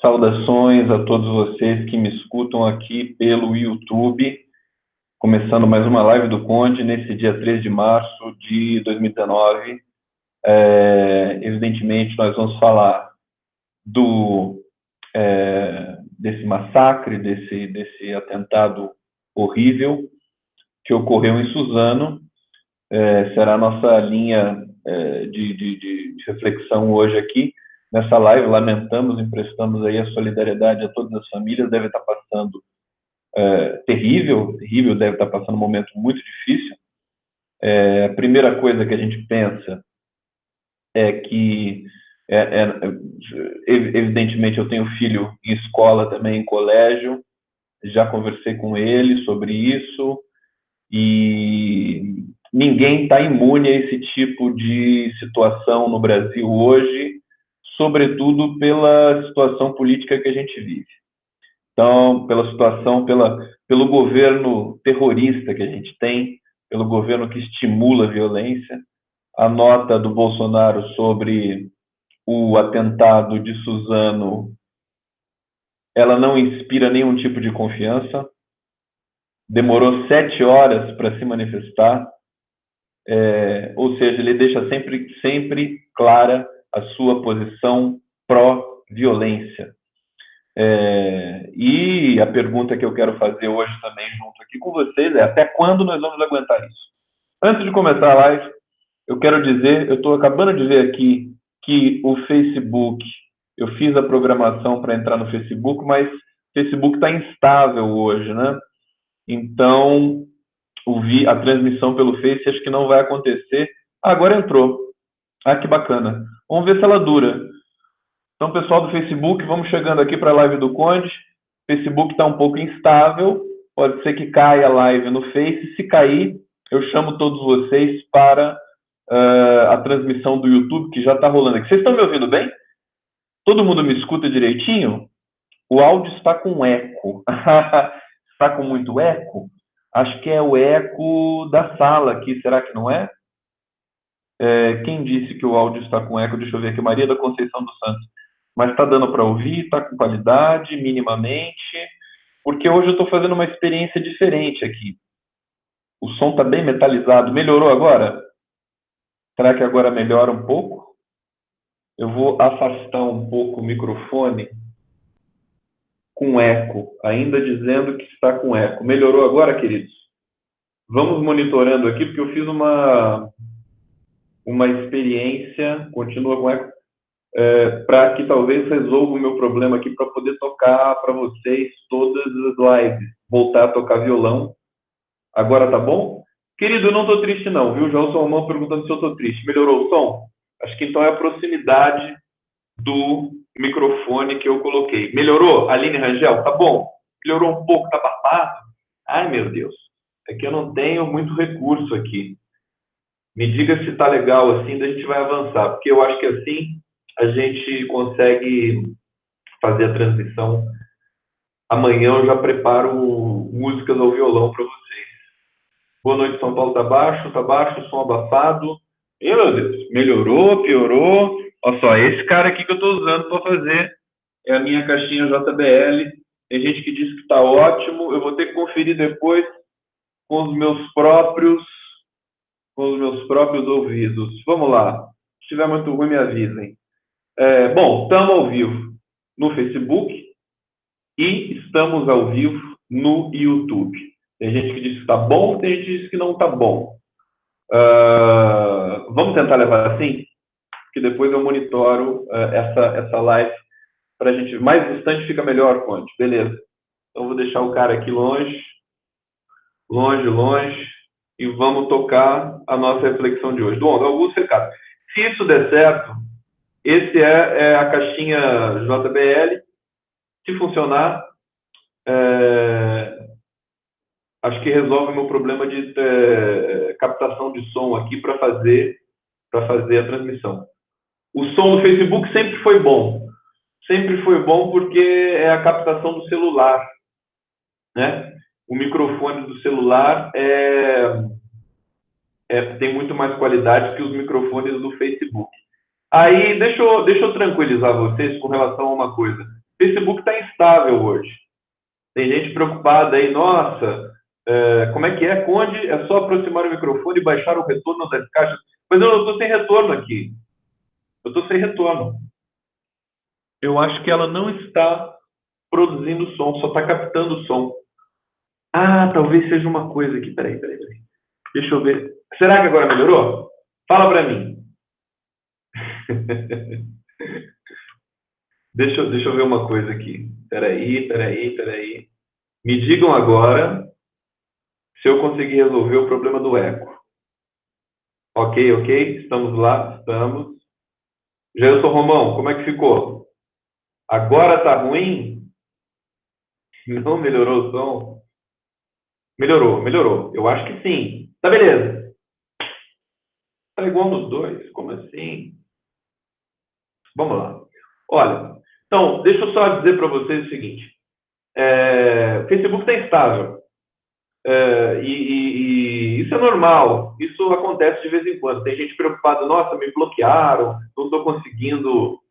Saudações a todos vocês que me escutam aqui pelo YouTube, começando mais uma live do Conde nesse dia 3 de março de 2019. Evidentemente, nós vamos falar desse massacre, desse atentado horrível que ocorreu em Suzano. Será a nossa linha de reflexão hoje aqui. Nessa live, lamentamos, emprestamos aí a solidariedade a todas as famílias, deve estar passando terrível, deve estar passando um momento muito difícil. A primeira coisa que a gente pensa é que, evidentemente, eu tenho filho em escola também, em colégio, já conversei com ele sobre isso, e ninguém está imune a esse tipo de situação no Brasil hoje, sobretudo pela situação política que a gente vive. Então, pela situação, pelo governo terrorista que a gente tem, pelo governo que estimula a violência. A nota do Bolsonaro sobre o atentado de Suzano, ela não inspira nenhum tipo de confiança. Demorou 7 horas para se manifestar, ou seja, ele deixa sempre clara a sua posição pró-violência. E a pergunta que eu quero fazer hoje também junto aqui com vocês é: até quando nós vamos aguentar isso? Antes de começar a live, eu quero dizer, eu estou acabando de ver aqui que o Facebook, eu fiz a programação para entrar no Facebook, mas o Facebook está instável hoje, né? Então, a transmissão pelo Face acho que não vai acontecer. Agora entrou. Que bacana. Vamos ver se ela dura. Então, pessoal do Facebook, vamos chegando aqui para a live do Conde. O Facebook está um pouco instável, pode ser que caia a live no Face. Se cair, eu chamo todos vocês para a transmissão do YouTube, que já está rolando aqui. Vocês estão me ouvindo bem? Todo mundo me escuta direitinho? O áudio está com eco. Está com muito eco? Acho que é o eco da sala aqui, será que não é? Quem disse que o áudio está com eco? Deixa eu ver aqui, Maria da Conceição dos Santos. Mas está dando para ouvir, está com qualidade, minimamente, porque hoje eu estou fazendo uma experiência diferente aqui. O som está bem metalizado. Melhorou agora? Será que agora melhora um pouco? Eu vou afastar um pouco o microfone com eco, ainda dizendo que está com eco. Melhorou agora, queridos? Vamos monitorando aqui, porque eu fiz uma experiência, continua com eco, para que talvez resolva o meu problema aqui, para poder tocar para vocês todas as lives, voltar a tocar violão. Agora tá bom? Querido, eu não estou triste não, viu? Já o Salomão perguntando se eu estou triste. Melhorou o som? Acho que então é a proximidade do microfone que eu coloquei. Melhorou, Aline Rangel? Tá bom. Melhorou um pouco, tá abafado? Ai, meu Deus. É que eu não tenho muito recurso aqui. Me diga se tá legal assim, daí a gente vai avançar. Porque eu acho que assim a gente consegue fazer a transmissão. Amanhã eu já preparo músicas ao violão para vocês. Boa noite, São Paulo. Tá baixo, som abafado. Meu Deus, melhorou, piorou. Olha só, esse cara aqui que eu estou usando para fazer é a minha caixinha JBL. Tem gente que diz que está ótimo. Eu vou ter que conferir depois com os meus próprios ouvidos. Vamos lá. Se estiver muito ruim, me avisem. Bom, estamos ao vivo no Facebook e estamos ao vivo no YouTube. Tem gente que diz que está bom, tem gente que diz que não está bom. Vamos tentar levar assim? Que depois eu monitoro essa live para a gente. Mais distante fica melhor, Conde. Beleza. Então vou deixar o cara aqui longe, e vamos tocar a nossa reflexão de hoje. Bom, alguns recados. Se isso der certo, esse é a caixinha JBL. Se funcionar, acho que resolve o meu problema de captação de som aqui para fazer a transmissão. O som do Facebook sempre foi bom. Sempre foi bom porque é a captação do celular, né? O microfone do celular tem muito mais qualidade que os microfones do Facebook. Aí, deixa eu tranquilizar vocês com relação a uma coisa. Facebook está instável hoje. Tem gente preocupada aí, nossa, como é que é, Conde? É só aproximar o microfone e baixar o retorno das caixas. Mas eu estou sem retorno aqui. Eu estou sem retorno. Eu acho que ela não está produzindo som, só está captando som. Ah, talvez seja uma coisa aqui. Peraí. Deixa eu ver. Será que agora melhorou? Fala para mim. Deixa eu ver uma coisa aqui. Peraí. Me digam agora se eu conseguir resolver o problema do eco. Ok. Estamos lá? Estamos. Gelson Romão, como é que ficou? Agora tá ruim? Não melhorou o som? Melhorou. Eu acho que sim. Tá beleza. Tá igual nos dois? Como assim? Vamos lá. Olha, então, deixa eu só dizer para vocês o seguinte. O Facebook está instável. E isso é normal. Isso acontece de vez em quando. Tem gente preocupada, nossa, me bloquearam, não estou conseguindo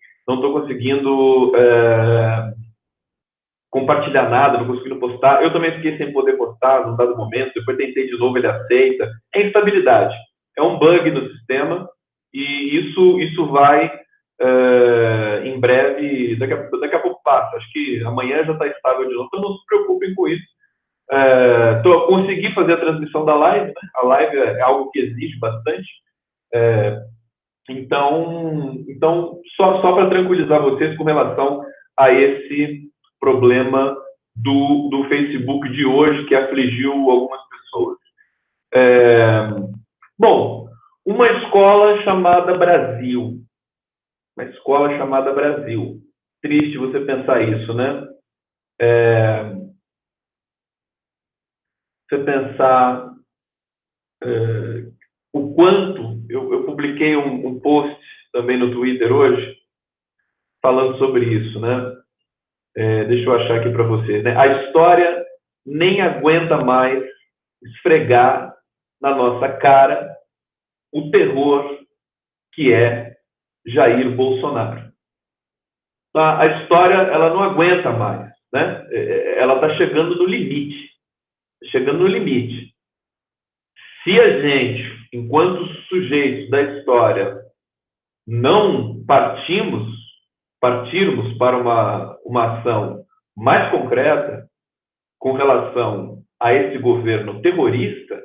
compartilhar nada, não conseguindo postar. Eu também fiquei sem poder postar num dado momento, depois tentei de novo, ele aceita. É instabilidade. É um bug no sistema e isso vai, em breve, daqui a pouco passa. Acho que amanhã já está estável de novo, então não se preocupem com isso. Consegui fazer a transmissão da live, né? A live é algo que exige bastante. Então só para tranquilizar vocês com relação a esse problema do Facebook de hoje que afligiu algumas pessoas. Bom, uma escola chamada Brasil. Triste você pensar isso, né? Você pensar o quanto... Eu publiquei um post também no Twitter hoje falando sobre isso, né? Deixa eu achar aqui para você. Né? A história nem aguenta mais esfregar na nossa cara o terror que é Jair Bolsonaro. A história ela não aguenta mais, né? Ela está chegando no limite. Se a gente, enquanto sujeitos da história, não partirmos para uma ação mais concreta com relação a esse governo terrorista,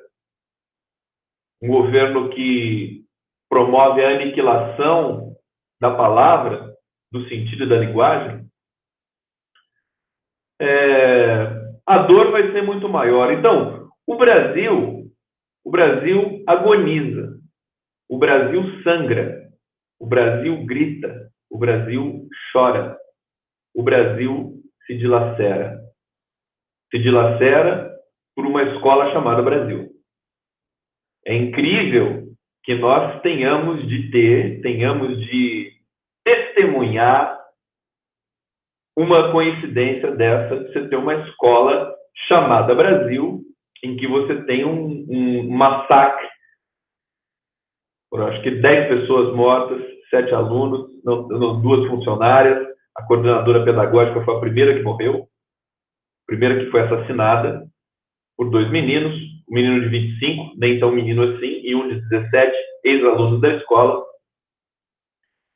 um governo que promove a aniquilação da palavra, do sentido da linguagem, a dor vai ser muito maior. Então, o Brasil agoniza, o Brasil sangra, o Brasil grita, o Brasil chora, o Brasil se dilacera. Se dilacera por uma escola chamada Brasil. É incrível que nós tenhamos de testemunhar uma coincidência dessa, de você ter uma escola chamada Brasil, em que você tem um massacre, por acho que 10 pessoas mortas, 7 alunos, 2 funcionárias, a coordenadora pedagógica foi a primeira que morreu, a primeira que foi assassinada por 2 meninos, um menino de 25, nem tão menino assim, e um de 17, ex-alunos da escola.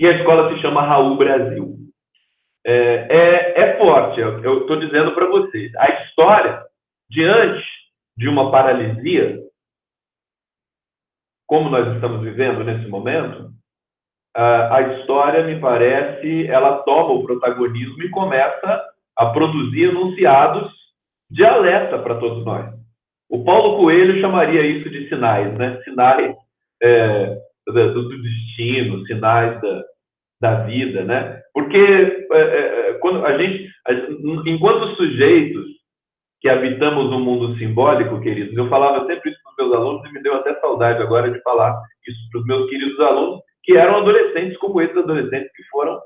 E a escola se chama Raul Brasil. É forte, eu estou dizendo para vocês. A história, diante de uma paralisia, como nós estamos vivendo nesse momento, a história, me parece, ela toma o protagonismo e começa a produzir enunciados de alerta para todos nós. O Paulo Coelho chamaria isso de sinais, né? Sinais do destino, sinais da vida, né? Porque quando enquanto sujeitos que habitamos um mundo simbólico, queridos, eu falava sempre isso para os meus alunos e me deu até saudade agora de falar isso para os meus queridos alunos, que eram adolescentes como esses adolescentes que foram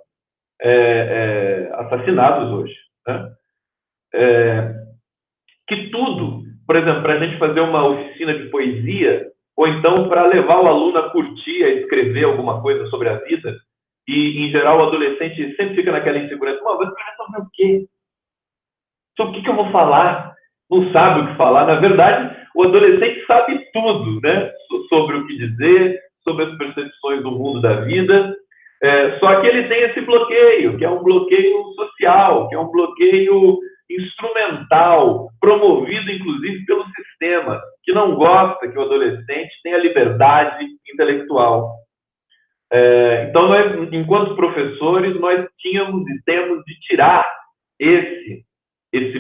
assassinados hoje, né? Que tudo, por exemplo, para a gente fazer uma oficina de poesia, ou então para levar o aluno a curtir, a escrever alguma coisa sobre a vida, e, em geral, o adolescente sempre fica naquela insegurança. Mas vai sobre o quê? Sobre o que eu vou falar? Não sabe o que falar. Na verdade, o adolescente sabe tudo, né? Sobre o que dizer, sobre as percepções do mundo da vida. Só que ele tem esse bloqueio, que é um bloqueio social, que é um bloqueio instrumental, promovido, inclusive, pelo sistema, que não gosta que o adolescente tenha liberdade intelectual. Então, nós, enquanto professores, nós tínhamos e temos de tirar esse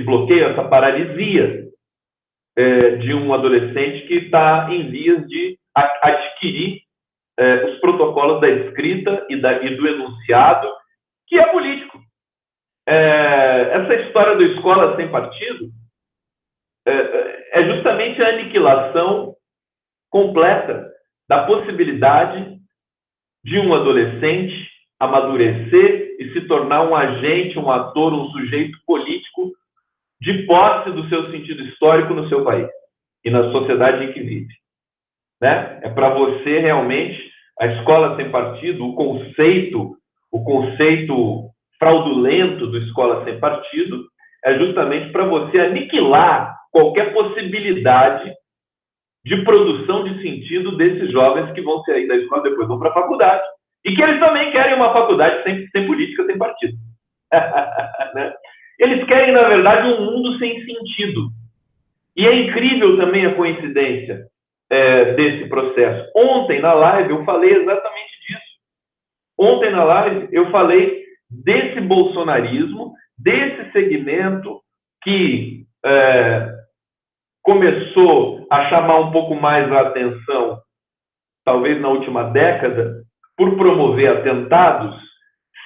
bloqueio, essa paralisia de um adolescente que está em vias de adquirir os protocolos da escrita e do enunciado, que é político. Essa história do escola sem partido é justamente a aniquilação completa da possibilidade de um adolescente amadurecer e se tornar um agente, um ator, um sujeito político de posse do seu sentido histórico no seu país e na sociedade em que vive. Né? É para você realmente, a escola sem partido, o conceito fraudulento do escola sem partido, é justamente para você aniquilar qualquer possibilidade de produção de sentido desses jovens que vão sair da escola e depois vão para a faculdade. E que eles também querem uma faculdade sem política, sem partido. Né? Eles querem, na verdade, um mundo sem sentido. E é incrível também a coincidência desse processo. Ontem, na live, eu falei exatamente disso. Ontem, na live, eu falei desse bolsonarismo, desse segmento que começou a chamar um pouco mais a atenção, talvez na última década, por promover atentados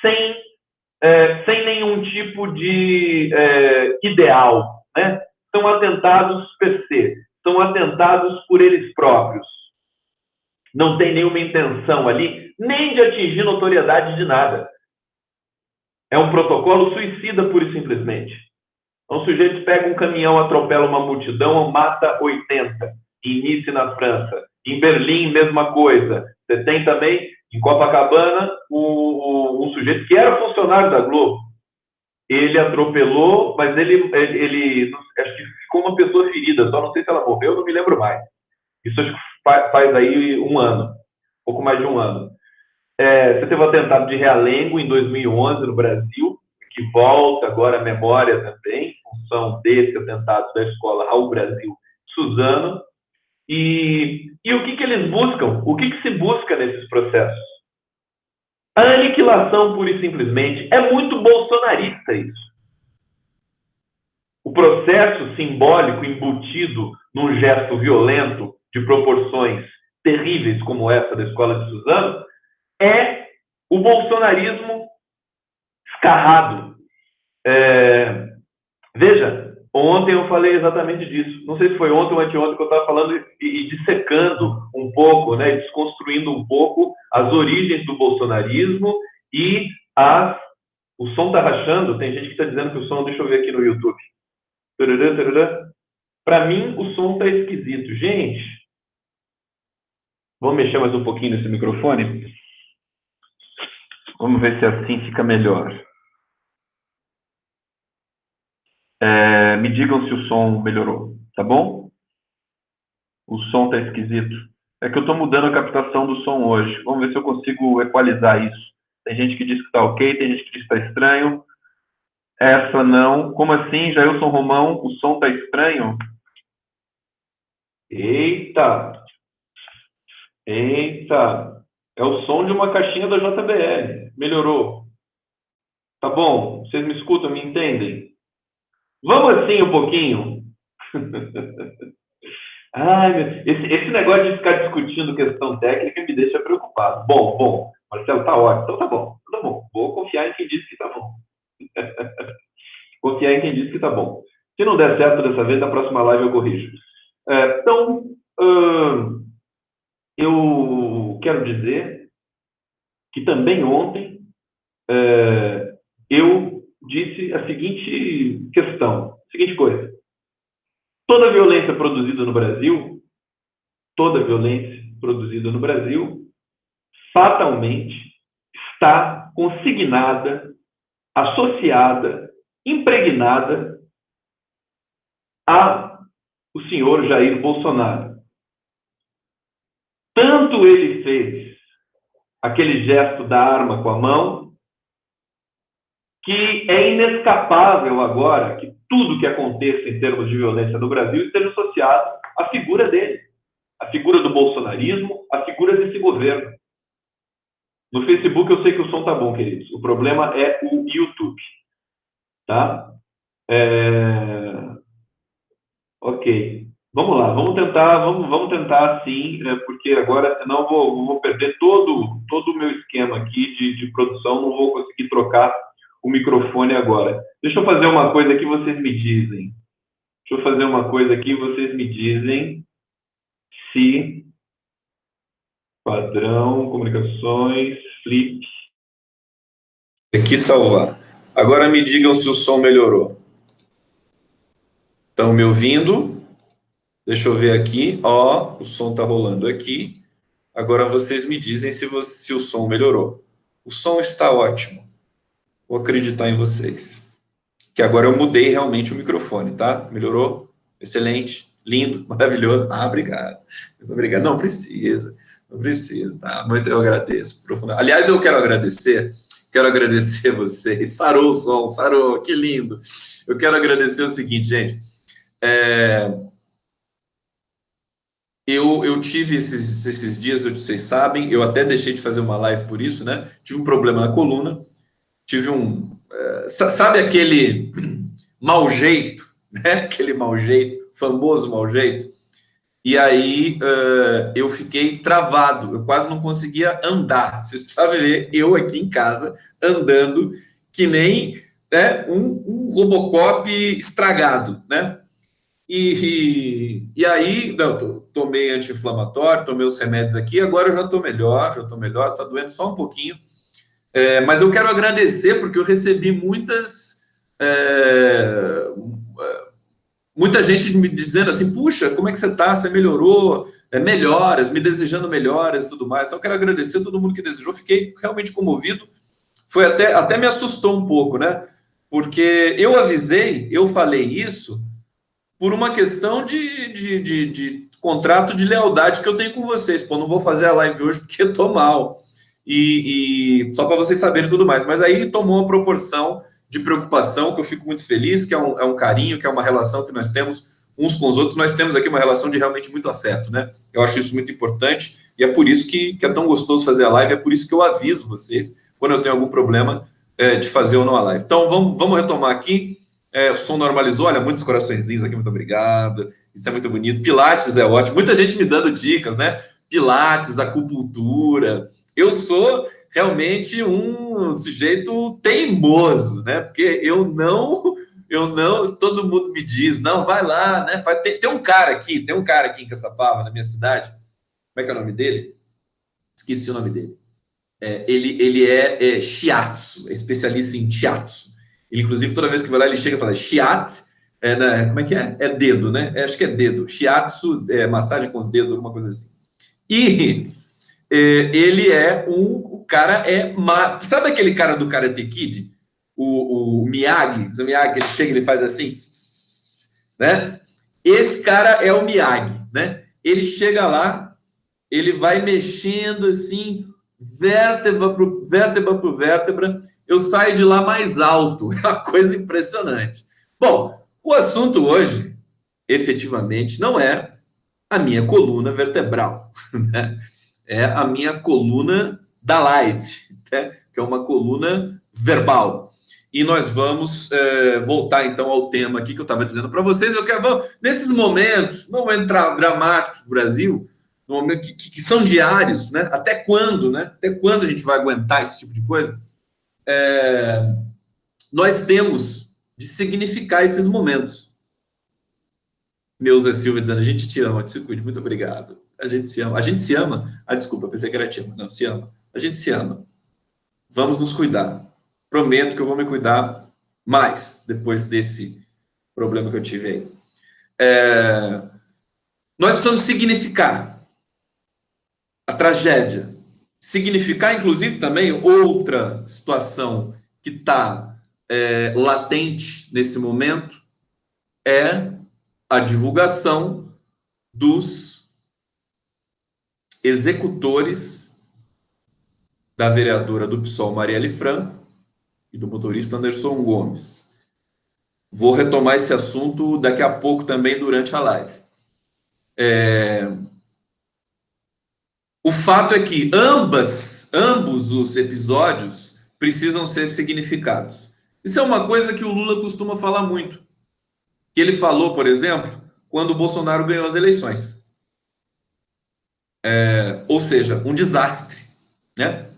sem nenhum tipo de ideal, né? São atentados per se, são atentados por eles próprios. Não tem nenhuma intenção ali, nem de atingir notoriedade de nada. É um protocolo suicida, pura e simplesmente. Um sujeito pega um caminhão, atropela uma multidão, mata 80. Em Nice, na França. Em Berlim, mesma coisa. Você tem também, em Copacabana, um sujeito que era funcionário da Globo. Ele atropelou, mas ele acho que ficou uma pessoa ferida, só não sei se ela morreu, não me lembro mais. Isso acho que faz aí um ano, pouco mais de um ano. Você teve o atentado de Realengo em 2011 no Brasil, que volta agora à memória também, em função desse atentado da escola Raul Brasil Suzano. E o que eles buscam? O que se busca nesses processos? A aniquilação, pura e simplesmente. É muito bolsonarista isso. O processo simbólico embutido num gesto violento de proporções terríveis como essa da escola de Suzano é o bolsonarismo escarrado. Veja, ontem eu falei exatamente disso. Não sei se foi ontem ou anteontem que eu estava falando e dissecando um pouco, né, desconstruindo um pouco as origens do bolsonarismo e o som está rachando. Tem gente que está dizendo que o som... Deixa eu ver aqui no YouTube. Para mim, o som está esquisito. Gente, vamos mexer mais um pouquinho nesse microfone? Vamos ver se assim fica melhor. Me digam se o som melhorou, tá bom? O som está esquisito. É que eu estou mudando a captação do som hoje. Vamos ver se eu consigo equalizar isso. Tem gente que diz que está ok, tem gente que diz que está estranho. Essa não. Como assim, Jailson Romão? O som está estranho? Eita! É o som de uma caixinha da JBL. Melhorou. Tá bom? Vocês me escutam, me entendem? Vamos assim um pouquinho? Ai, esse negócio de ficar discutindo questão técnica me deixa preocupado. Bom, Marcelo, tá ótimo. Então tá bom. Vou confiar em quem disse que tá bom. Confiar em quem disse que tá bom. Se não der certo dessa vez, na próxima live eu corrijo. Então, eu quero dizer que também ontem eu disse a seguinte questão, a seguinte coisa. Toda violência produzida no Brasil, fatalmente, está consignada, associada, impregnada a o senhor Jair Bolsonaro. Tanto ele fez aquele gesto da arma com a mão, que é inescapável agora que tudo que aconteça em termos de violência no Brasil esteja associado à figura dele, à figura do bolsonarismo, à figura desse governo. No Facebook eu sei que o som tá bom, queridos. O problema é o YouTube. Tá? Ok. Vamos lá, vamos tentar sim, porque agora senão eu vou perder todo o meu esquema aqui de produção, não vou conseguir trocar o microfone agora. Deixa eu fazer uma coisa aqui, vocês me dizem. Se padrão, comunicações, flip. Aqui salvar. Agora me digam se o som melhorou. Estão me ouvindo? Deixa eu ver aqui. Ó, o som está rolando aqui. Agora vocês me dizem se o som melhorou. O som está ótimo. Vou acreditar em vocês. Que agora eu mudei realmente o microfone, tá? Melhorou? Excelente. Lindo. Maravilhoso. Ah, obrigado. Muito obrigado. Não precisa. Não precisa, tá? Muito eu agradeço profundamente. Aliás, eu quero agradecer vocês. Sarou o som, sarou. Que lindo. Eu quero agradecer o seguinte, gente. Eu tive esses dias, vocês sabem, eu até deixei de fazer uma live por isso, né? Tive um problema na coluna, tive sabe aquele mau jeito, né? Aquele mau jeito, famoso mau jeito. E aí eu fiquei travado, eu quase não conseguia andar. Vocês precisavam ver eu aqui em casa, andando que nem um Robocop estragado, né? E aí, não, tomei anti-inflamatório, tomei os remédios aqui, agora eu já estou melhor, está doendo só um pouquinho. Mas eu quero agradecer, porque eu recebi muita gente me dizendo assim, puxa, como é que você está? Você melhorou? Melhoras, me desejando melhoras e tudo mais. Então, eu quero agradecer a todo mundo que desejou. Fiquei realmente comovido. Foi até me assustou um pouco, né? Porque eu avisei, eu falei isso por uma questão de contrato de lealdade que eu tenho com vocês. Pô, não vou fazer a live hoje porque eu tô mal. E só para vocês saberem tudo mais. Mas aí tomou uma proporção de preocupação que eu fico muito feliz, que é um carinho, que é uma relação que nós temos uns com os outros. Nós temos aqui uma relação de realmente muito afeto, né? Eu acho isso muito importante e é por isso que é tão gostoso fazer a live, é por isso que eu aviso vocês quando eu tenho algum problema de fazer ou não a live. Então, vamos retomar aqui. O som normalizou, olha, muitos coraçõezinhos aqui, muito obrigado. Isso é muito bonito. Pilates é ótimo. Muita gente me dando dicas, né? Pilates, acupuntura. Eu sou realmente um sujeito teimoso, né? Porque eu não, todo mundo me diz, não, vai lá, né? Tem um cara aqui em Caçapava, na minha cidade. Como é que é o nome dele? Esqueci o nome dele. Ele é shiatsu, é especialista em shiatsu. Ele, inclusive, toda vez que vai lá, ele chega e fala shiatsu, como é que é? É dedo, né? Acho que é dedo. Shiatsu, massagem com os dedos, alguma coisa assim. E ele o cara sabe aquele cara do Karate Kid? O Miyagi, ele chega e ele faz assim, né? Esse cara é o Miyagi, né? Ele chega lá, ele vai mexendo assim, vértebra por vértebra, eu saio de lá mais alto. É uma coisa impressionante. Bom, o assunto hoje, efetivamente, não é a minha coluna vertebral, né? É a minha coluna da live, né? Que é uma coluna verbal. E nós vamos voltar, então, ao tema aqui que eu estava dizendo para vocês. Nesses momentos, não entrar dramáticos do Brasil, no momento que são diários, né? Até quando, né? Até quando a gente vai aguentar esse tipo de coisa? Nós temos de significar esses momentos. Neuza Silva dizendo, a gente te ama, te cuide, muito obrigado. A gente se ama. A gente se ama? Ah, desculpa, pensei que era te ama. Não, se ama. A gente se ama. Vamos nos cuidar. Prometo que eu vou me cuidar mais depois desse problema que eu tive aí. Nós precisamos significar a tragédia significar, inclusive, também outra situação que está latente nesse momento é a divulgação dos executores da vereadora do PSOL, Marielle Franco, e do motorista Anderson Gomes. Vou retomar esse assunto daqui a pouco também durante a live. O fato é que ambos os episódios precisam ser significados. Isso é uma coisa que o Lula costuma falar muito. Que ele falou, por exemplo, quando o Bolsonaro ganhou as eleições. Ou seja, um desastre, né?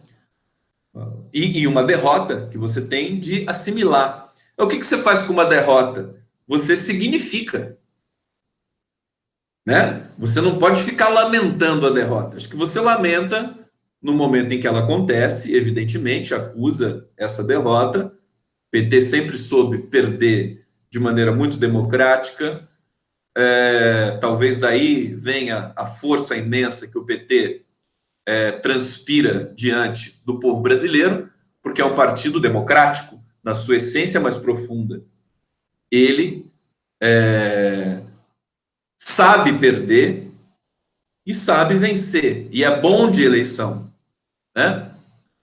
E uma derrota que você tem de assimilar. O que você faz com uma derrota? Você significa. Né? Você não pode ficar lamentando a derrota. Acho que você lamenta no momento em que ela acontece, evidentemente, acusa essa derrota. O PT sempre soube perder de maneira muito democrática. Talvez daí venha a força imensa que o PT transpira diante do povo brasileiro, porque é um partido democrático, na sua essência mais profunda. Ele sabe perder e sabe vencer, e é bom de eleição, né?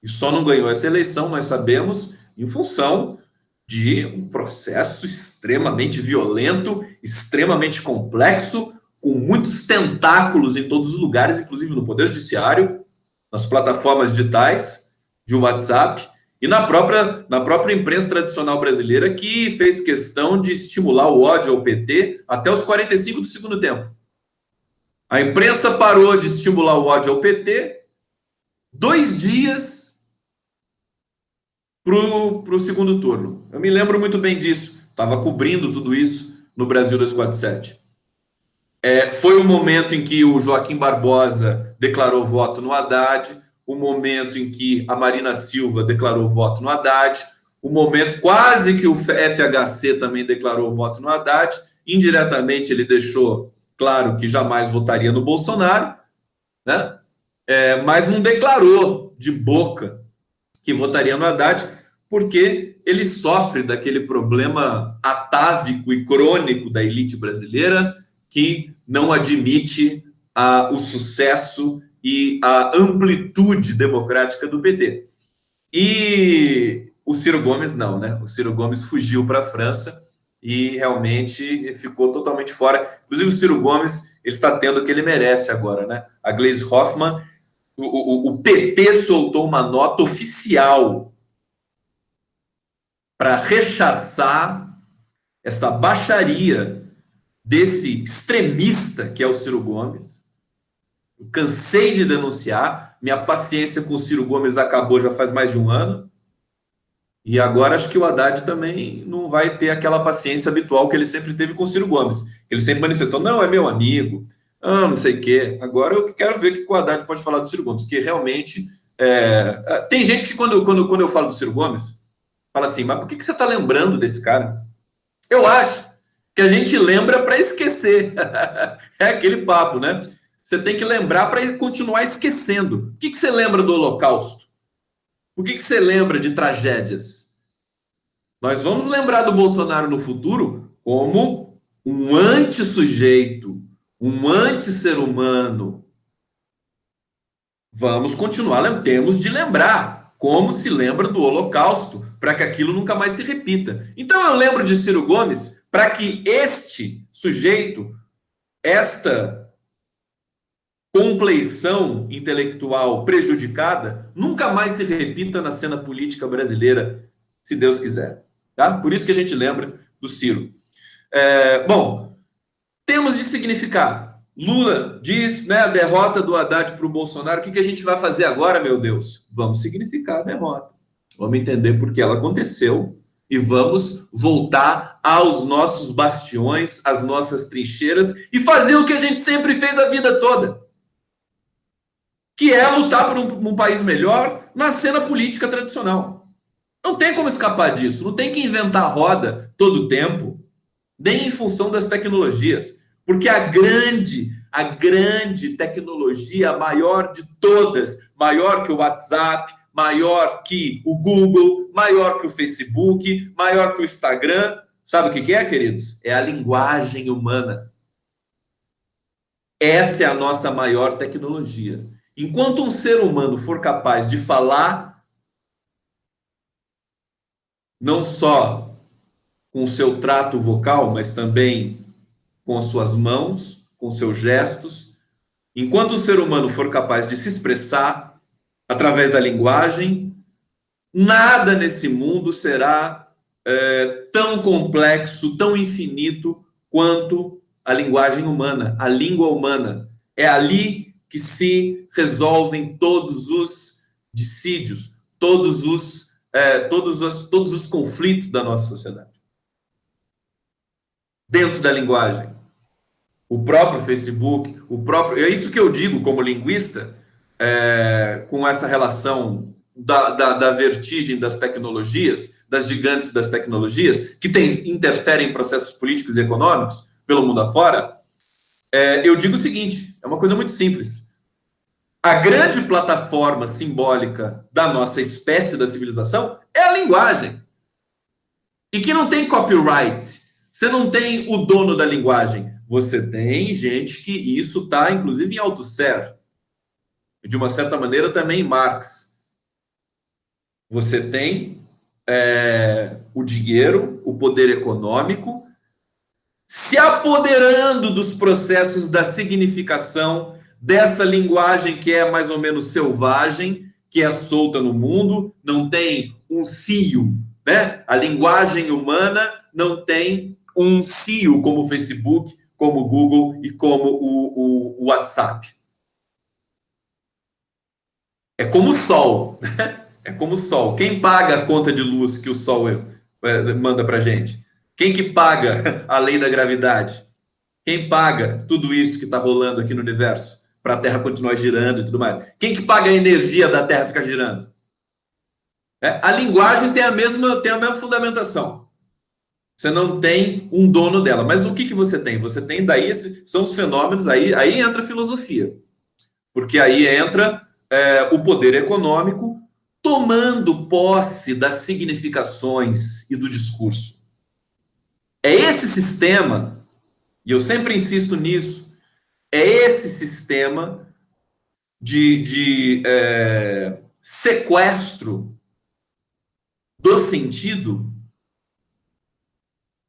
E só não ganhou essa eleição, nós sabemos, em função de um processo extremamente violento, extremamente complexo, com muitos tentáculos em todos os lugares, inclusive no Poder Judiciário, nas plataformas digitais de WhatsApp e na própria imprensa tradicional brasileira, que fez questão de estimular o ódio ao PT até os 45 do segundo tempo. A imprensa parou de estimular o ódio ao PT 2 dias para o segundo turno. Eu me lembro muito bem disso. Estava cobrindo tudo isso no Brasil 247. Foi o momento em que o Joaquim Barbosa declarou voto no Haddad, o momento em que a Marina Silva declarou voto no Haddad, o momento quase que o FHC também declarou voto no Haddad. Indiretamente ele deixou claro que jamais votaria no Bolsonaro, né? Mas não declarou de boca que votaria no Haddad, porque ele sofre daquele problema atávico e crônico da elite brasileira que não admite o sucesso e a amplitude democrática do PT. E o Ciro Gomes não, né? O Ciro Gomes fugiu para a França e realmente ficou totalmente fora. Inclusive o Ciro Gomes, ele está tendo o que ele merece agora, né? A Gleisi Hoffmann, o PT soltou uma nota oficial para rechaçar essa baixaria desse extremista que é o Ciro Gomes. Eu cansei de denunciar, minha paciência com o Ciro Gomes acabou já faz mais de um ano, e agora acho que o Haddad também não vai ter aquela paciência habitual que ele sempre teve com o Ciro Gomes. Ele sempre manifestou, não, é meu amigo, não sei o quê. Agora eu quero ver o que o Haddad pode falar do Ciro Gomes, que realmente... Tem gente que quando eu falo do Ciro Gomes, fala assim, mas por que você está lembrando desse cara? Eu acho que a gente lembra para esquecer. É aquele papo, né? Você tem que lembrar para continuar esquecendo. Por que você lembra do Holocausto? Por que você lembra de tragédias? Nós vamos lembrar do Bolsonaro no futuro como um antissujeito, um anti-ser humano. Vamos continuar, temos de lembrar como se lembra do Holocausto, para que aquilo nunca mais se repita. Então eu lembro de Ciro Gomes para que este sujeito, esta compleição intelectual prejudicada, nunca mais se repita na cena política brasileira, se Deus quiser. Tá? Por isso que a gente lembra do Ciro. Bom, temos de significar. Lula diz, né, a derrota do Haddad para o Bolsonaro. O que a gente vai fazer agora, meu Deus? Vamos significar a derrota. Vamos entender por que ela aconteceu e vamos voltar aos nossos bastiões, às nossas trincheiras e fazer o que a gente sempre fez a vida toda, que é lutar por um país melhor na cena política tradicional. Não tem como escapar disso. Não tem que inventar roda todo o tempo, nem em função das tecnologias. Porque a grande tecnologia, a maior de todas, maior que o WhatsApp, maior que o Google, maior que o Facebook, maior que o Instagram. Sabe o que é, queridos? É a linguagem humana. Essa é a nossa maior tecnologia. Enquanto um ser humano for capaz de falar, não só com o seu trato vocal, mas também com as suas mãos, com seus gestos, enquanto o ser humano for capaz de se expressar através da linguagem, nada nesse mundo será tão complexo, tão infinito quanto a linguagem humana, a língua humana. É ali que se resolvem todos os dissídios, todos os conflitos da nossa sociedade. Dentro da linguagem. O próprio Facebook, é isso que eu digo como linguista, com essa relação da vertigem das tecnologias, das gigantes das tecnologias, que interferem em processos políticos e econômicos pelo mundo afora. Eu digo o seguinte, é uma coisa muito simples. A grande plataforma simbólica da nossa espécie, da civilização, é a linguagem. E que não tem copyright. Você não tem o dono da linguagem. Você tem gente que isso está, inclusive, em Althusser. De uma certa maneira, também em Marx. Você tem o dinheiro, o poder econômico, se apoderando dos processos da significação dessa linguagem que é mais ou menos selvagem, que é solta no mundo, não tem um cio, né? A linguagem humana não tem um cio como o Facebook, como o Google e como o WhatsApp. É como o Sol, né? É como o Sol. Quem paga a conta de luz que o Sol manda para a gente? Quem que paga a lei da gravidade? Quem paga tudo isso que está rolando aqui no universo para a Terra continuar girando e tudo mais? Quem que paga a energia da Terra ficar girando? A linguagem tem a mesma fundamentação. Você não tem um dono dela. Mas o que você tem? Você tem daí, são os fenômenos, aí entra a filosofia. Porque aí entra o poder econômico tomando posse das significações e do discurso. É esse sistema, e eu sempre insisto nisso, é esse sistema de sequestro do sentido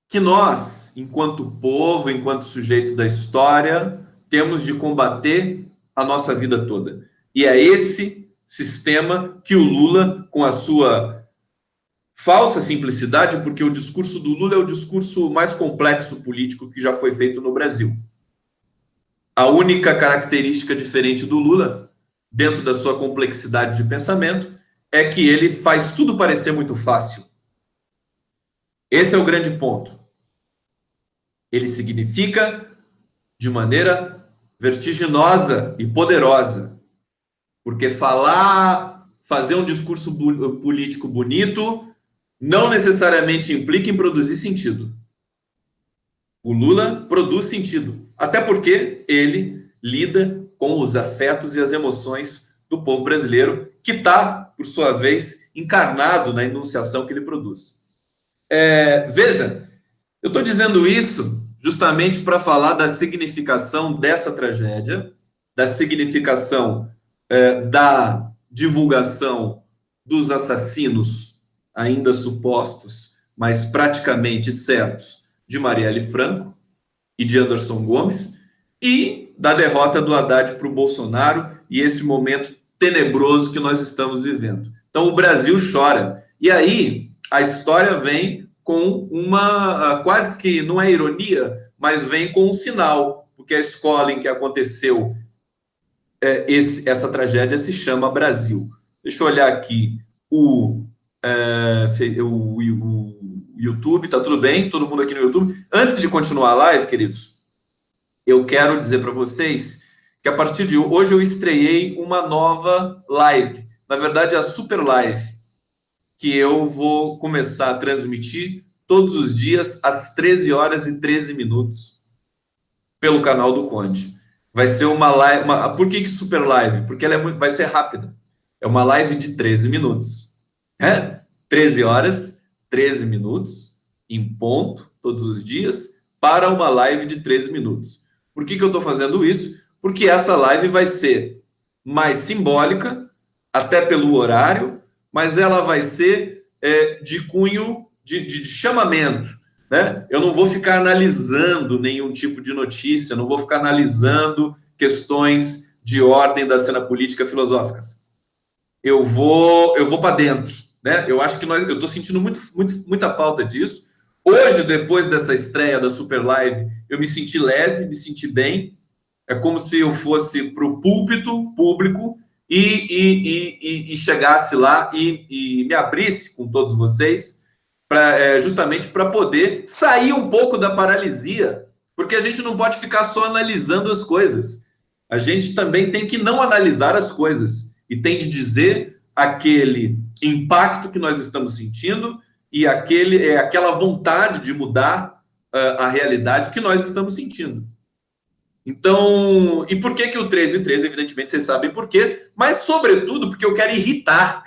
que nós, enquanto povo, enquanto sujeito da história, temos de combater a nossa vida toda. E é esse sistema que o Lula, com a sua falsa simplicidade, porque o discurso do Lula é o discurso mais complexo político que já foi feito no Brasil. A única característica diferente do Lula, dentro da sua complexidade de pensamento, é que ele faz tudo parecer muito fácil. Esse é o grande ponto. Ele significa de maneira vertiginosa e poderosa. Porque fazer um discurso político bonito não necessariamente implica em produzir sentido. O Lula produz sentido, até porque ele lida com os afetos e as emoções do povo brasileiro, que está, por sua vez, encarnado na enunciação que ele produz. Veja, eu estou dizendo isso justamente para falar da significação dessa tragédia, da significação da divulgação dos assassinos ainda supostos, mas praticamente certos, de Marielle Franco e de Anderson Gomes, e da derrota do Haddad para o Bolsonaro e esse momento tenebroso que nós estamos vivendo. Então, o Brasil chora. E aí, a história vem com uma, quase que, não é ironia, mas vem com um sinal, porque a escola em que aconteceu essa tragédia se chama Brasil. Deixa eu olhar aqui o YouTube, tá tudo bem? Todo mundo aqui no YouTube. Antes de continuar a live, queridos, eu quero dizer para vocês que a partir de hoje eu estreiei uma nova live. Na verdade, a Super Live, que eu vou começar a transmitir todos os dias às 13 horas e 13 minutos pelo canal do Conde. Vai ser uma live. Por que Super Live? Porque ela vai ser rápida. É uma live de 13 minutos. 13 horas, 13 minutos, em ponto, todos os dias, para uma live de 13 minutos. Por que eu estou fazendo isso? Porque essa live vai ser mais simbólica, até pelo horário, mas ela vai ser de cunho de chamamento. Né? Eu não vou ficar analisando nenhum tipo de notícia, não vou ficar analisando questões de ordem da cena política filosóficas. Eu vou para dentro, né? Eu acho que eu estou sentindo muita falta disso. Hoje, depois dessa estreia da Super Live, eu me senti leve, me senti bem. É como se eu fosse para o púlpito público e chegasse lá e me abrisse com todos vocês, justamente para poder sair um pouco da paralisia, porque a gente não pode ficar só analisando as coisas. A gente também tem que não analisar as coisas e tem de dizer aquele impacto que nós estamos sentindo e aquela vontade de mudar a realidade que nós estamos sentindo. Então, e por que o 13 e 13? Evidentemente, vocês sabem por quê, mas, sobretudo, porque eu quero irritar.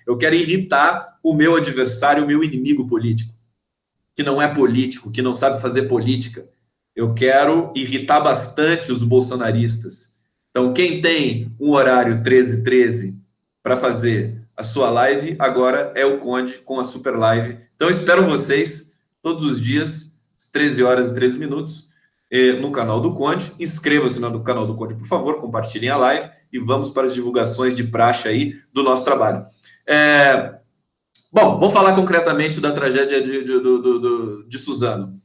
Eu quero irritar o meu adversário, o meu inimigo político, que não é político, que não sabe fazer política. Eu quero irritar bastante os bolsonaristas. Então, quem tem um horário 13 e 13 para fazer a sua live, agora é o Conde com a Super Live. Então, espero vocês todos os dias, às 13 horas e 13 minutos, no canal do Conde. Inscreva-se no canal do Conde, por favor, compartilhem a live e vamos para as divulgações de praxe aí do nosso trabalho. Bom, vamos falar concretamente da tragédia de Suzano.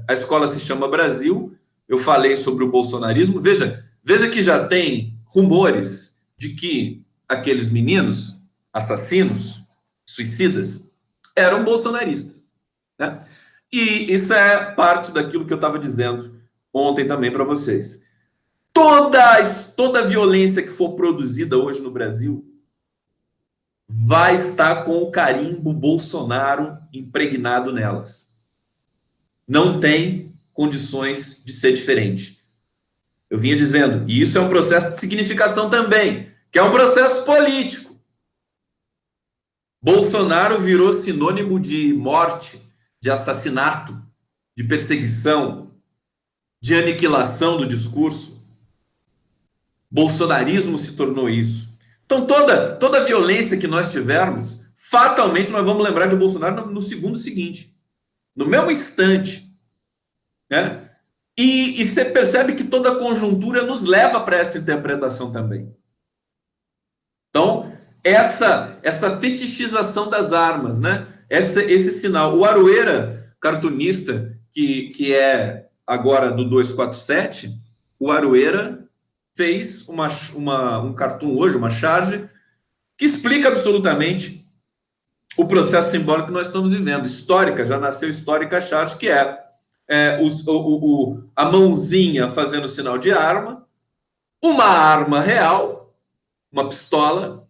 A escola se chama Brasil. Eu falei sobre o bolsonarismo. Veja que já tem rumores de que aqueles meninos assassinos, suicidas, eram bolsonaristas, né? E isso é parte daquilo que eu estava dizendo ontem também para vocês. Toda violência que for produzida hoje no Brasil vai estar com o carimbo Bolsonaro impregnado nelas. Não tem condições de ser diferente. Eu vinha dizendo, e isso é um processo de significação também, que é um processo político. Bolsonaro virou sinônimo de morte, de assassinato, de perseguição, de aniquilação do discurso. Bolsonarismo se tornou isso. Então, toda violência que nós tivermos, fatalmente nós vamos lembrar de Bolsonaro no segundo seguinte, no mesmo instante, né? E você percebe que toda a conjuntura nos leva para essa interpretação também. Então, essa fetichização das armas, né? Esse sinal. O Aroeira, cartunista, que é agora do 247, o Aroeira fez um cartoon hoje, uma charge, que explica absolutamente o processo simbólico que nós estamos vivendo. Histórica, já nasceu histórica a charge, que a mãozinha fazendo sinal de arma, uma arma real, uma pistola,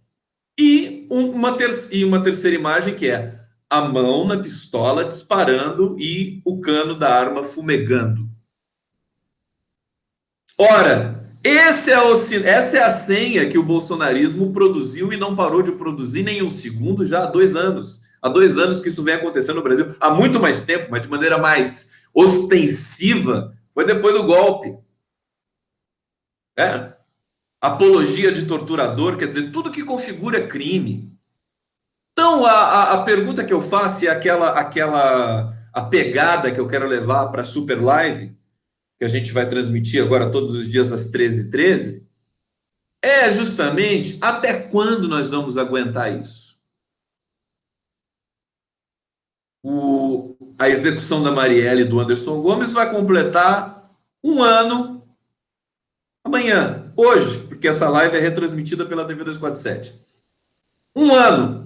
e uma terceira imagem, que é a mão na pistola disparando e o cano da arma fumegando. Ora, essa é a senha que o bolsonarismo produziu e não parou de produzir nem um segundo já há 2 anos. Há 2 anos que isso vem acontecendo no Brasil. Há muito mais tempo, mas de maneira mais ostensiva, foi depois do golpe. Apologia de torturador, quer dizer, tudo que configura crime. Então, a pergunta que eu faço, e a pegada que eu quero levar para a Super Live, que a gente vai transmitir agora todos os dias às 13h13, é justamente até quando nós vamos aguentar isso? A execução da Marielle e do Anderson Gomes vai completar 1 ano amanhã, hoje, porque essa live é retransmitida pela TV 247. 1 ano.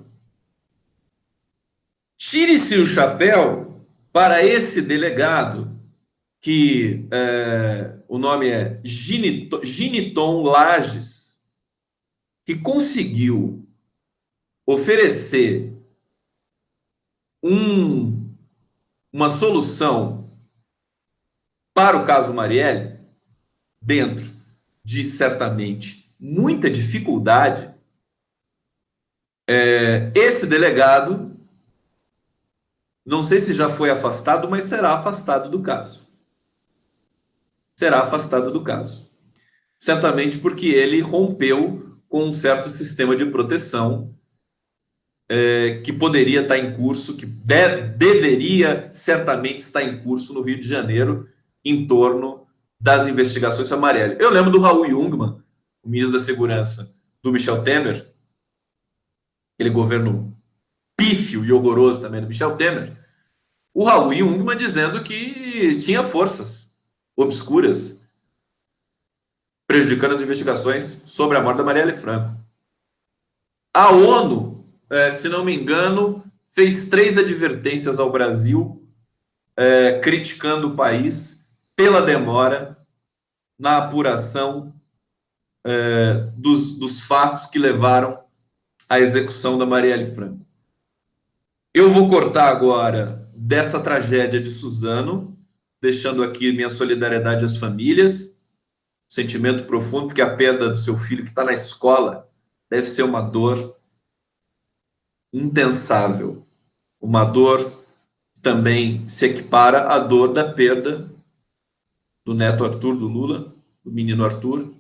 Tire-se o chapéu para esse delegado, que o nome é Giniton Lages, que conseguiu oferecer uma solução para o caso Marielle dentro de, certamente, muita dificuldade, esse delegado, não sei se já foi afastado, mas será afastado do caso. Será afastado do caso. Certamente porque ele rompeu com um certo sistema de proteção que poderia estar em curso, que deveria certamente estar em curso no Rio de Janeiro, em torno das investigações sobre Marielle. Eu lembro do Raul Jungmann, o ministro da Segurança do Michel Temer, aquele governo pífio e horroroso também do Michel Temer, o Raul Jungmann dizendo que tinha forças obscuras prejudicando as investigações sobre a morte da Marielle Franco. A ONU, se não me engano, fez 3 advertências ao Brasil, criticando o país pela demora na apuração dos fatos que levaram à execução da Marielle Franco. Eu vou cortar agora dessa tragédia de Suzano, deixando aqui minha solidariedade às famílias, sentimento profundo, porque a perda do seu filho que está na escola deve ser uma dor impensável, uma dor também se equipara à dor da perda do neto Arthur, do Lula, do menino Arthur.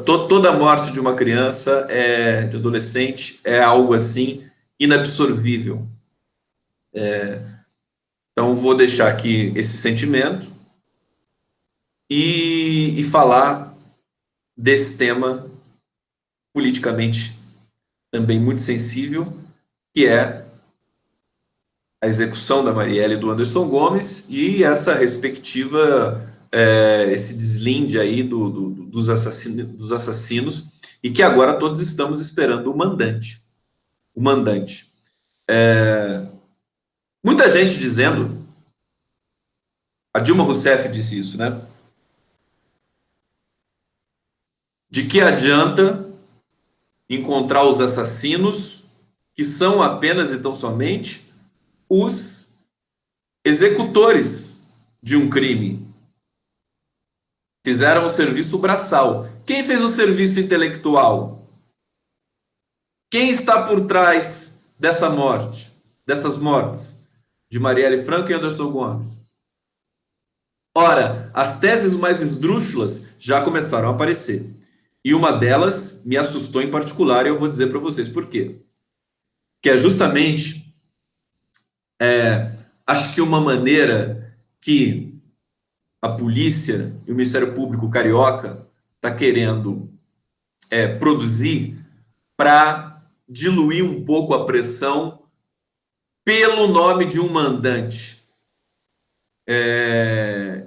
Toda a morte de uma criança, de adolescente, é algo assim inabsorvível. Então, vou deixar aqui esse sentimento e falar desse tema politicamente também muito sensível, que é a execução da Marielle e do Anderson Gomes e essa respectiva, esse deslinde aí dos assassinos, e que agora todos estamos esperando o mandante. O mandante. Muita gente dizendo, a Dilma Rousseff disse isso, né? De que adianta encontrar os assassinos, que são apenas e tão somente os executores de um crime. Fizeram o serviço braçal. Quem fez o serviço intelectual? Quem está por trás dessa morte, dessas mortes de Marielle Franco e Anderson Gomes? Ora, as teses mais esdrúxulas já começaram a aparecer. E uma delas me assustou em particular, e eu vou dizer para vocês por quê. Que é justamente, acho que uma maneira que a polícia e o Ministério Público Carioca está querendo produzir para diluir um pouco a pressão pelo nome de um mandante.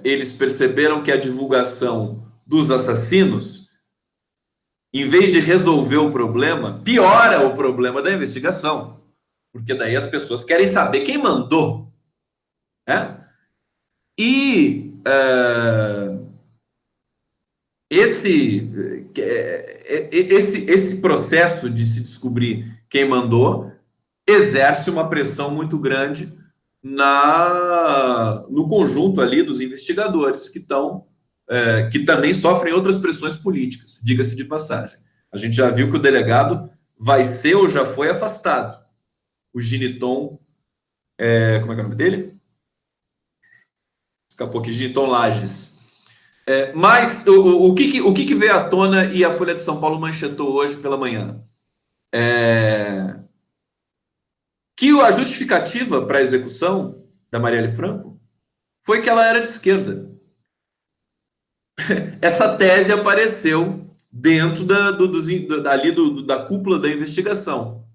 Eles perceberam que a divulgação dos assassinos, em vez de resolver o problema, piora o problema da investigação. Porque daí as pessoas querem saber quem mandou. E esse processo de se descobrir quem mandou exerce uma pressão muito grande no conjunto ali dos investigadores que também sofrem outras pressões políticas, diga-se de passagem. A gente já viu que o delegado vai ser ou já foi afastado. O Giniton, como é que é o nome dele? Escapou aqui, Giniton Lages. Mas o que veio à tona e a Folha de São Paulo manchetou hoje pela manhã? Que a justificativa para a execução da Marielle Franco foi que ela era de esquerda. Essa tese apareceu dentro da cúpula da investigação.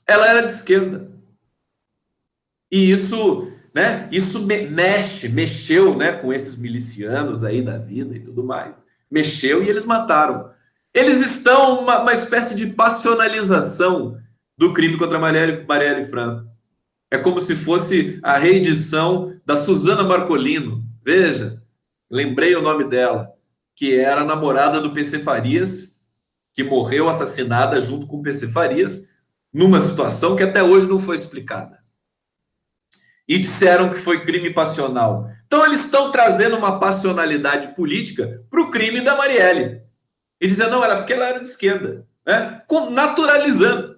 Ela era de esquerda. E isso mexeu, né, com esses milicianos aí da vida e tudo mais. Mexeu e eles mataram. Eles estão uma espécie de passionalização do crime contra Marielle Franco. É como se fosse a reedição da Suzana Marcolino. Veja, lembrei o nome dela, que era a namorada do PC Farias, que morreu assassinada junto com o PC Farias, numa situação que até hoje não foi explicada. E disseram que foi crime passional. Então, eles estão trazendo uma passionalidade política para o crime da Marielle. E dizendo, não, era porque ela era de esquerda. Né? Naturalizando.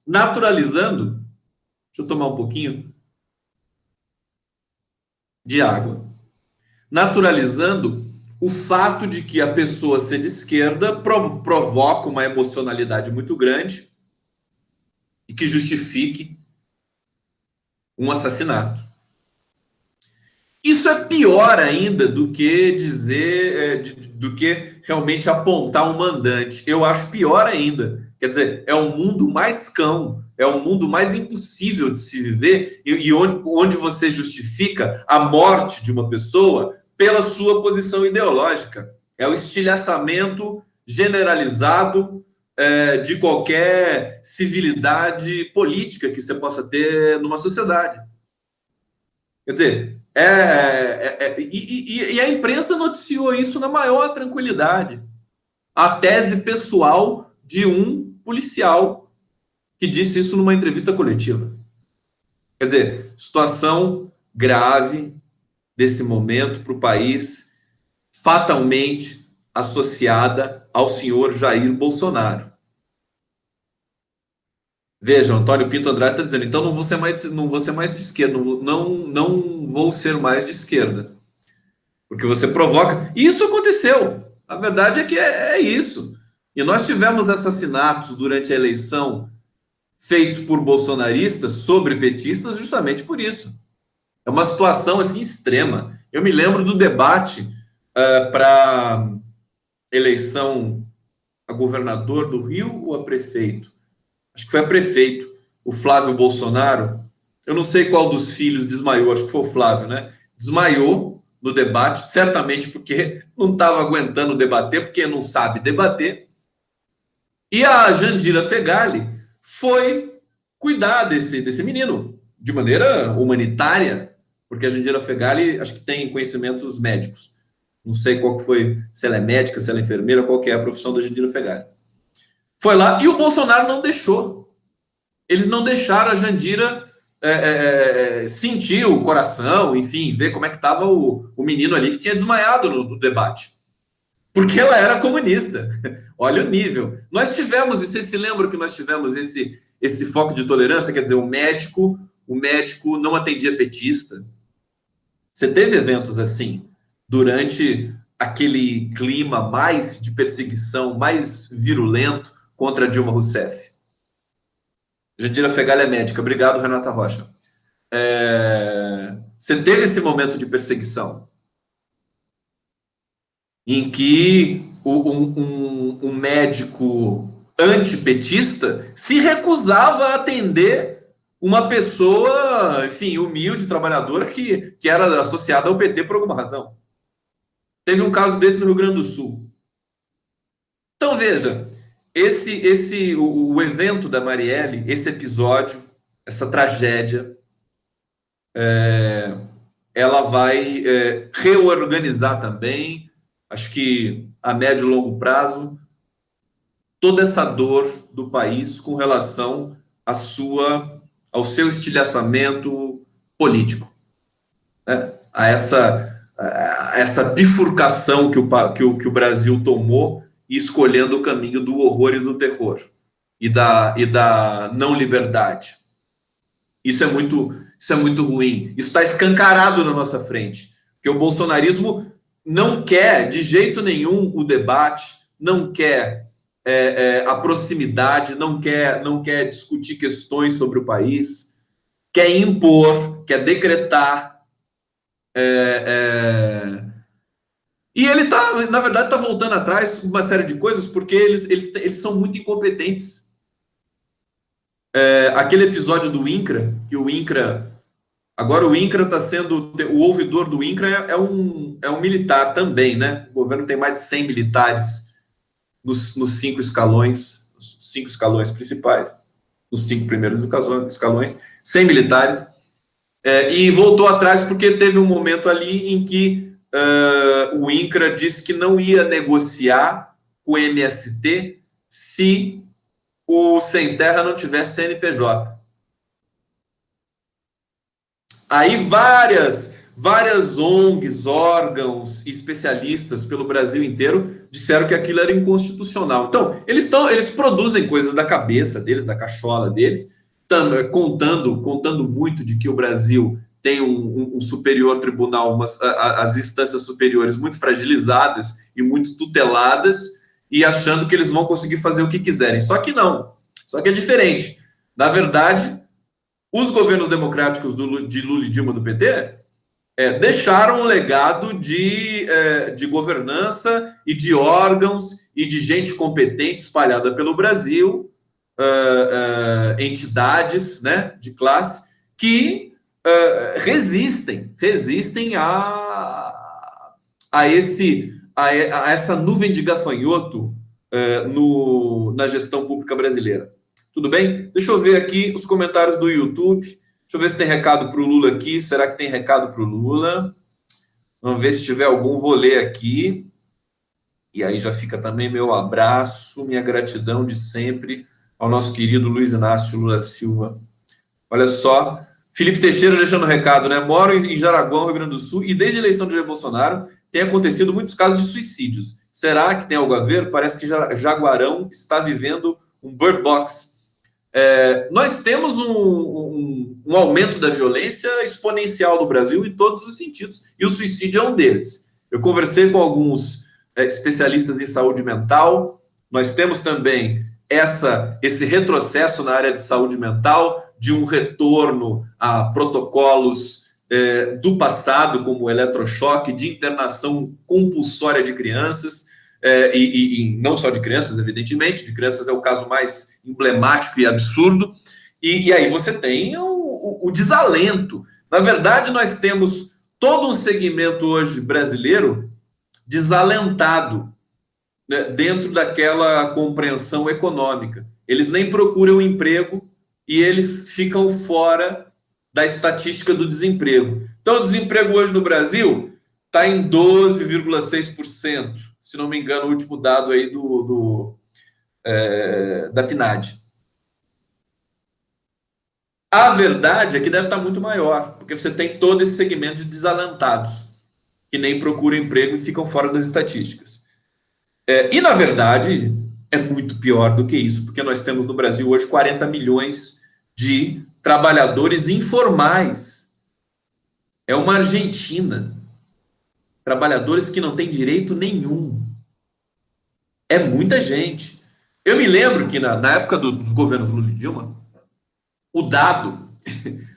Naturalizando. Deixa eu tomar um pouquinho de água. Naturalizando o fato de que a pessoa ser de esquerda provoca uma emocionalidade muito grande e que justifique um assassinato. Isso é pior ainda do que dizer, do que realmente apontar um mandante. Eu acho pior ainda. Quer dizer, é um mundo mais cão, é um mundo mais impossível de se viver e onde você justifica a morte de uma pessoa pela sua posição ideológica. É o estilhaçamento generalizado de qualquer civilidade política que você possa ter numa sociedade. Quer dizer, e a imprensa noticiou isso na maior tranquilidade. A tese pessoal de um policial que disse isso numa entrevista coletiva. Quer dizer, situação grave desse momento para o país, fatalmente associada ao senhor Jair Bolsonaro. Vejam, Antônio Pinto Andrade está dizendo, então não vou ser mais de esquerda, não vou ser mais de esquerda. Porque você provoca. E isso aconteceu. A verdade é que é isso. E nós tivemos assassinatos durante a eleição feitos por bolsonaristas sobre petistas justamente por isso. É uma situação assim extrema. Eu me lembro do debate para eleição a governador do Rio ou a prefeito? Acho que foi a prefeito. O Flávio Bolsonaro. Eu não sei qual dos filhos desmaiou, acho que foi o Flávio, né? Desmaiou no debate, certamente porque não estava aguentando debater, porque não sabe debater. E a Jandira Fegali foi cuidar desse menino de maneira humanitária, porque a Jandira Fegali acho que tem conhecimentos médicos. Não sei qual que foi, se ela é médica, se ela é enfermeira, qual que é a profissão da Jandira Fegali. Foi lá e o Bolsonaro não deixou. Eles não deixaram a Jandira sentir o coração, enfim, ver como é que estava o menino ali que tinha desmaiado no debate. Porque ela era comunista. Olha o nível. Nós tivemos, e vocês se lembram que nós tivemos esse foco de tolerância, quer dizer, o médico não atendia petista. Você teve eventos assim, durante aquele clima mais de perseguição, mais virulento contra Dilma Rousseff. Jandira Fegali é médica. Obrigado, Renata Rocha. Você teve esse momento de perseguição em que um médico antipetista se recusava a atender uma pessoa, enfim, humilde, trabalhadora, que era associada ao PT por alguma razão. Teve um caso desse no Rio Grande do Sul. Então, veja, o evento da Marielle, esse episódio, essa tragédia, ela vai reorganizar também, acho que a médio e longo prazo, toda essa dor do país com relação ao seu estilhaçamento político, né? A essa bifurcação que o Brasil tomou, escolhendo o caminho do horror e do terror e da não liberdade. Isso é muito ruim. Isso está escancarado na nossa frente. Porque o bolsonarismo não quer, de jeito nenhum, o debate, não quer a proximidade, não quer discutir questões sobre o país, quer impor, quer decretar. E ele na verdade, está voltando atrás uma série de coisas, porque eles são muito incompetentes. Aquele episódio do INCRA, que o INCRA... Agora o INCRA está sendo... O ouvidor do INCRA é um militar também, né? O governo tem mais de 100 militares nos 5 escalões, os 5 escalões principais, os 5 primeiros escalões, 100 militares, e voltou atrás porque teve um momento ali em que o INCRA disse que não ia negociar o MST se o Sem Terra não tivesse CNPJ. Aí Várias ONGs, órgãos, especialistas pelo Brasil inteiro disseram que aquilo era inconstitucional. Então, eles produzem coisas da cabeça deles, da cachola deles, contando muito de que o Brasil tem um superior tribunal, as instâncias superiores muito fragilizadas e muito tuteladas, e achando que eles vão conseguir fazer o que quiserem. Só que não. Só que é diferente. Na verdade, os governos democráticos de Lula e Dilma do PT deixaram um legado de governança e de órgãos e de gente competente espalhada pelo Brasil, entidades, né, de classe que resistem a essa nuvem de gafanhoto na gestão pública brasileira. Tudo bem? Deixa eu ver aqui os comentários do YouTube. Deixa eu ver se tem recado para o Lula aqui. Será que tem recado para o Lula? Vamos ver se tiver algum. Vou ler aqui. E aí já fica também meu abraço, minha gratidão de sempre ao nosso querido Luiz Inácio Lula Silva. Olha só. Felipe Teixeira deixando o recado, né? Moro em Jaraguá, Rio Grande do Sul, e desde a eleição de Jair Bolsonaro tem acontecido muitos casos de suicídios. Será que tem algo a ver? Parece que Jaguarão está vivendo um bird box. Nós temos um aumento da violência exponencial no Brasil em todos os sentidos, e o suicídio é um deles. Eu conversei com alguns especialistas em saúde mental. Nós temos também esse retrocesso na área de saúde mental, de um retorno a protocolos do passado, como o eletrochoque, de internação compulsória de crianças, e não só de crianças, evidentemente, de crianças é o caso mais emblemático e absurdo, e aí você tem o desalento. Na verdade, nós temos todo um segmento hoje brasileiro desalentado, né, dentro daquela compreensão econômica. Eles nem procuram emprego e eles ficam fora da estatística do desemprego. Então, o desemprego hoje no Brasil está em 12,6%, se não me engano, o último dado aí da PNAD. A verdade é que deve estar muito maior, porque você tem todo esse segmento de desalentados, que nem procuram emprego e ficam fora das estatísticas. E, na verdade, é muito pior do que isso, porque nós temos no Brasil hoje 40 milhões de trabalhadores informais. É uma Argentina. Trabalhadores que não têm direito nenhum. É muita gente. Eu me lembro que na época dos governos Lula e Dilma, o dado,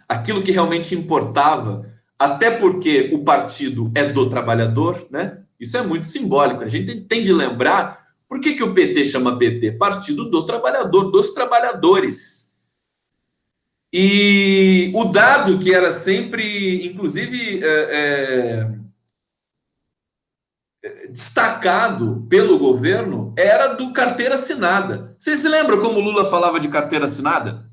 aquilo que realmente importava, até porque o partido é do trabalhador, né? Isso é muito simbólico. A gente tem de lembrar por que o PT chama PT? Partido do Trabalhador, dos trabalhadores. E o dado que era sempre, inclusive, destacado pelo governo era do carteira assinada. Vocês se lembram como o Lula falava de carteira assinada?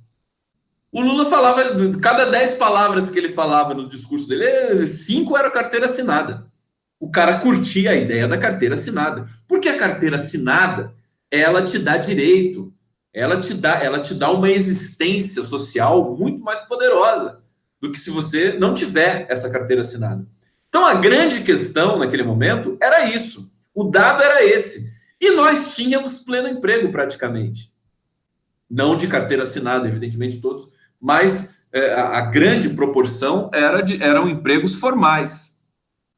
O Lula falava, cada 10 palavras que ele falava no discurso dele, 5 era carteira assinada. O cara curtia a ideia da carteira assinada. Porque a carteira assinada, ela te dá direito, ela te dá uma existência social muito mais poderosa do que se você não tiver essa carteira assinada. Então, a grande questão naquele momento era isso. O dado era esse. E nós tínhamos pleno emprego, praticamente. Não de carteira assinada, evidentemente, todos, mas a grande proporção eram empregos formais.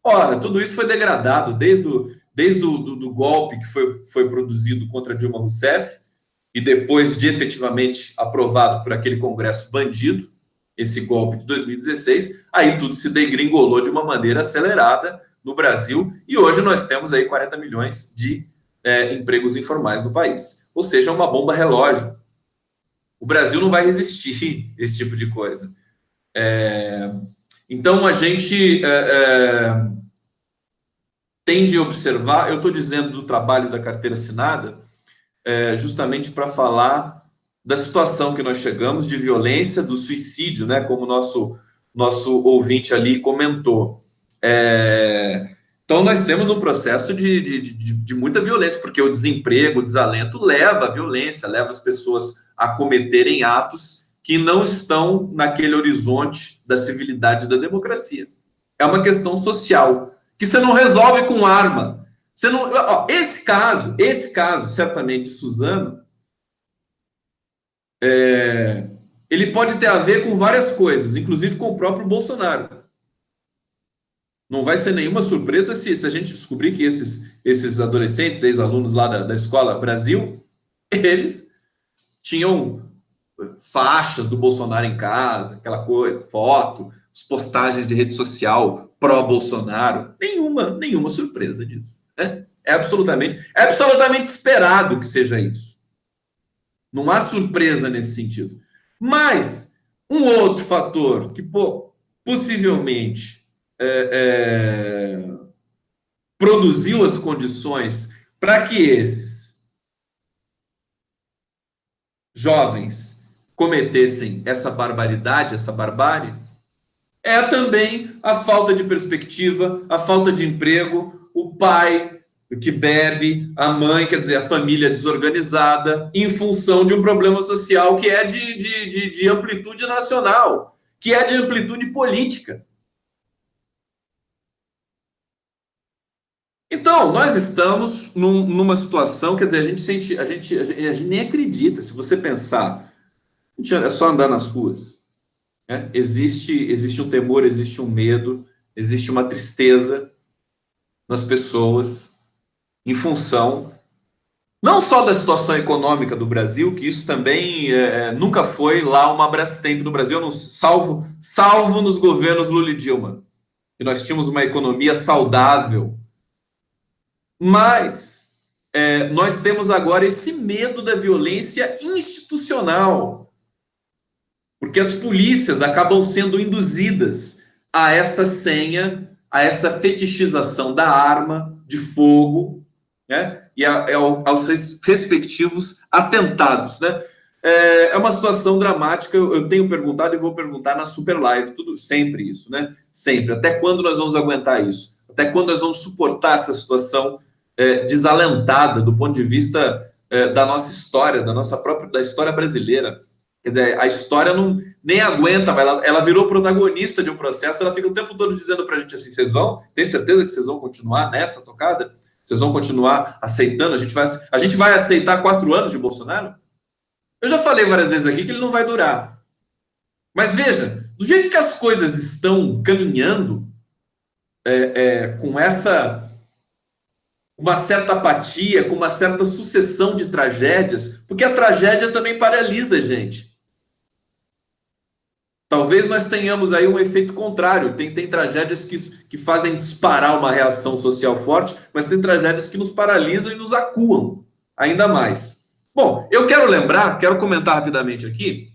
Ora, tudo isso foi degradado desde o golpe que foi produzido contra Dilma Rousseff e depois de efetivamente aprovado por aquele Congresso bandido, esse golpe de 2016, aí tudo se degringolou de uma maneira acelerada no Brasil e hoje nós temos aí 40 milhões de empregos informais no país. Ou seja, uma bomba relógio. O Brasil não vai resistir a esse tipo de coisa. Então, a gente tem de observar, eu estou dizendo do trabalho da carteira assinada, justamente para falar da situação que nós chegamos, de violência, do suicídio, né, como o nosso ouvinte ali comentou. Então, nós temos um processo de muita violência, porque o desemprego, o desalento leva à violência, leva as pessoas a cometerem atos que não estão naquele horizonte da civilidade e da democracia. É uma questão social, que você não resolve com arma. Você não, ó, esse caso, certamente, de Suzano, ele pode ter a ver com várias coisas, inclusive com o próprio Bolsonaro. Não vai ser nenhuma surpresa se a gente descobrir que esses adolescentes, ex-alunos lá da Escola Brasil, eles tinham faixas do Bolsonaro em casa, aquela coisa, foto, as postagens de rede social pró-Bolsonaro. Nenhuma surpresa disso. Né? É absolutamente esperado que seja isso. Não há surpresa nesse sentido. Mas um outro fator que possivelmente produziu as condições para que esses jovens cometessem essa barbaridade, essa barbárie, é também a falta de perspectiva, a falta de emprego, o pai que bebe, a mãe, quer dizer, a família desorganizada, em função de um problema social que é de amplitude nacional, que é de amplitude política. Então, nós estamos numa situação, quer dizer, a gente nem acredita. Se você pensar, é só andar nas ruas. Né? Existe um temor, existe um medo, existe uma tristeza nas pessoas em função não só da situação econômica do Brasil, que isso também nunca foi lá uma Brastemp no Brasil, não, salvo nos governos Lula e Dilma, que nós tínhamos uma economia saudável. Mas nós temos agora esse medo da violência institucional, porque as polícias acabam sendo induzidas a essa senha, a essa fetichização da arma de fogo, né? E aos respectivos atentados. Né? É uma situação dramática, eu tenho perguntado e vou perguntar na Super Live, sempre isso, né? Sempre. Até quando nós vamos aguentar isso? Até quando nós vamos suportar essa situação desalentada do ponto de vista da nossa história, da história brasileira? Quer dizer, a história nem aguenta, ela virou protagonista de um processo, ela fica o tempo todo dizendo pra gente assim, tem certeza que vocês vão continuar nessa tocada? Vocês vão continuar aceitando? A gente vai aceitar 4 anos de Bolsonaro? Eu já falei várias vezes aqui que ele não vai durar. Mas veja, do jeito que as coisas estão caminhando, com uma certa apatia, com uma certa sucessão de tragédias, porque a tragédia também paralisa a gente. Talvez nós tenhamos aí um efeito contrário. Tem tragédias que fazem disparar uma reação social forte, mas tem tragédias que nos paralisam e nos acuam ainda mais. Bom, eu quero comentar rapidamente aqui